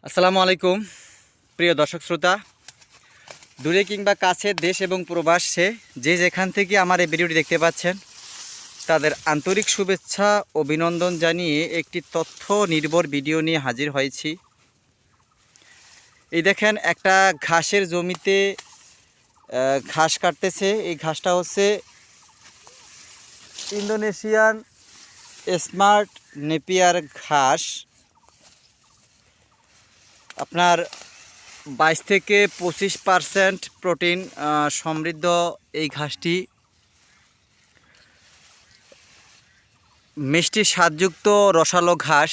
আসসালামু আলাইকুম প্রিয় দর্শক শ্রোতা, দূরে কিংবা কাছে, দেশ এবং প্রবাসে যে যেখান থেকে আমার এই ভিডিওটি দেখতে পাচ্ছেন তাদের আন্তরিক শুভেচ্ছা অভিনন্দন জানিয়ে একটি তথ্য নির্ভর ভিডিও নিয়ে হাজির হয়েছি। এই দেখেন, একটা ঘাসের জমিতে ঘাস কাটতেছে। এই ঘাসটা হচ্ছে ইন্দোনেশিয়ান স্মার্ট নেপিয়ার ঘাস। আপনার 22 থেকে 25% প্রোটিন সমৃদ্ধ এই ঘাসটি মিষ্টি স্বাদযুক্ত রসালো ঘাস।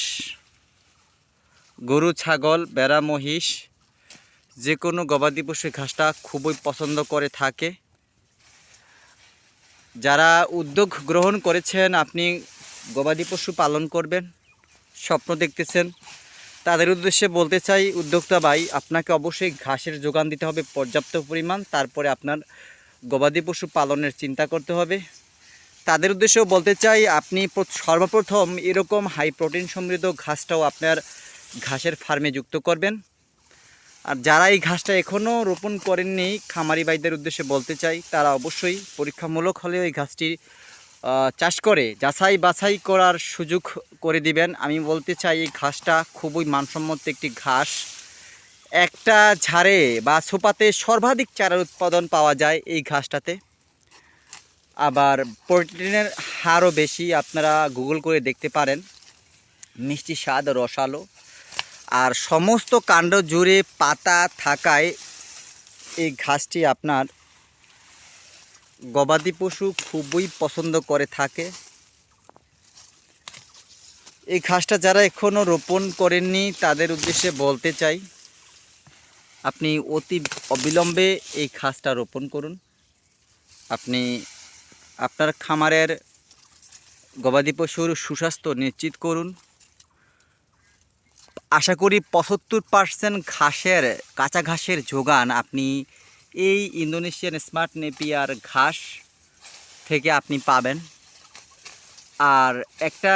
গরু, ছাগল, ভেড়া, মহিষ যে কোনো গবাদি পশু ঘাসটা খুবই পছন্দ করে থাকে। যারা উদ্যোগ গ্রহণ করেছেন, আপনি গবাদি পশু পালন করবেন, স্বপ্ন দেখতেছেন, তাদের উদ্দেশ্যে বলতে চাই, উদ্যোক্তা ভাই, আপনাকে অবশ্যই ঘাসের যোগান দিতে হবে পর্যাপ্ত পরিমাণ, তারপরে আপনার গবাদি পশু পালনের চিন্তা করতে হবে। তাদের উদ্দেশ্যেও বলতে চাই, আপনি সর্বপ্রথম এরকম হাই প্রোটিন সমৃদ্ধ ঘাসটাও আপনার ঘাসের ফার্মে যুক্ত করবেন। আর যারা এই ঘাসটা এখনও রোপণ করেননি, খামারি ভাইদের উদ্দেশ্যে বলতে চাই, তারা অবশ্যই পরীক্ষামূলক হলেও এই ঘাসটি চাষ করে যাচাই বাছাই করার সুযোগ করে দিবেন। আমি বলতে চাই, এই ঘাসটা খুবই মানসম্মত একটি ঘাস। একটা ঝাড়ে বা সোপাতে সর্বাধিক চারার উৎপাদন পাওয়া যায় এই ঘাসটাতে। আবার প্রোটিনের হারও বেশি, আপনারা গুগল করে দেখতে পারেন। মিষ্টি স্বাদ, রসালো, আর সমস্ত কাণ্ড জুড়ে পাতা থাকায় এই ঘাসটি আপনার গবাদি পশু খুবই পছন্দ করে থাকে। এই ঘাসটা যারা এখনও রোপণ করেননি তাদের উদ্দেশ্যে বলতে চাই, আপনি অতি অবিলম্বে এই ঘাসটা রোপণ করুন। আপনি আপনার খামারের গবাদি পশুর সুস্বাস্থ্য নিশ্চিত করুন। আশা করি 75% ঘাসের, কাঁচা ঘাসের যোগান আপনি এই ইন্দোনেশিয়ান স্মার্ট নেপিয়ার ঘাস থেকে আপনি পাবেন। আর একটা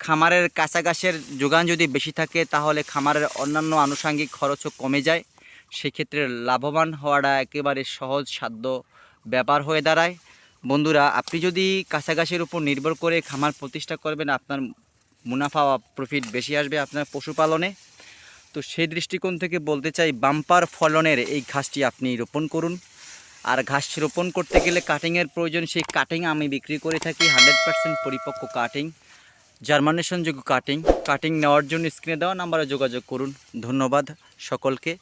খামারের কাঁচা ঘাসের যোগান যদি বেশি থাকে, তাহলে খামারের অন্যান্য আনুষঙ্গিক খরচও কমে যায়। সেক্ষেত্রে লাভবান হওয়াটা একেবারে সহজ সাধ্য ব্যাপার হয়ে দাঁড়ায়। বন্ধুরা, আপনি যদি কাঁচা ঘাসের উপর নির্ভর করে খামার প্রতিষ্ঠা করবেন, আপনার মুনাফা বা প্রফিট বেশি আসবে আপনার পশুপালনে। তো সেই দৃষ্টিকোণ থেকে বলতে চাই, বাম্পার ফলনের এই ঘাসটি আপনি রোপণ করুন। আর ঘাস রোপণ করতে গেলে কাটিংয়ের প্রয়োজন। সেই কাটিং আমি বিক্রি করে থাকি 100% পরিপক্ক কাটিং, জার্মানেশনযোগ্য কাটিং নেওয়ার জন্য স্ক্রিনে দেওয়া নাম্বারে যোগাযোগ করুন। ধন্যবাদ সকলকে।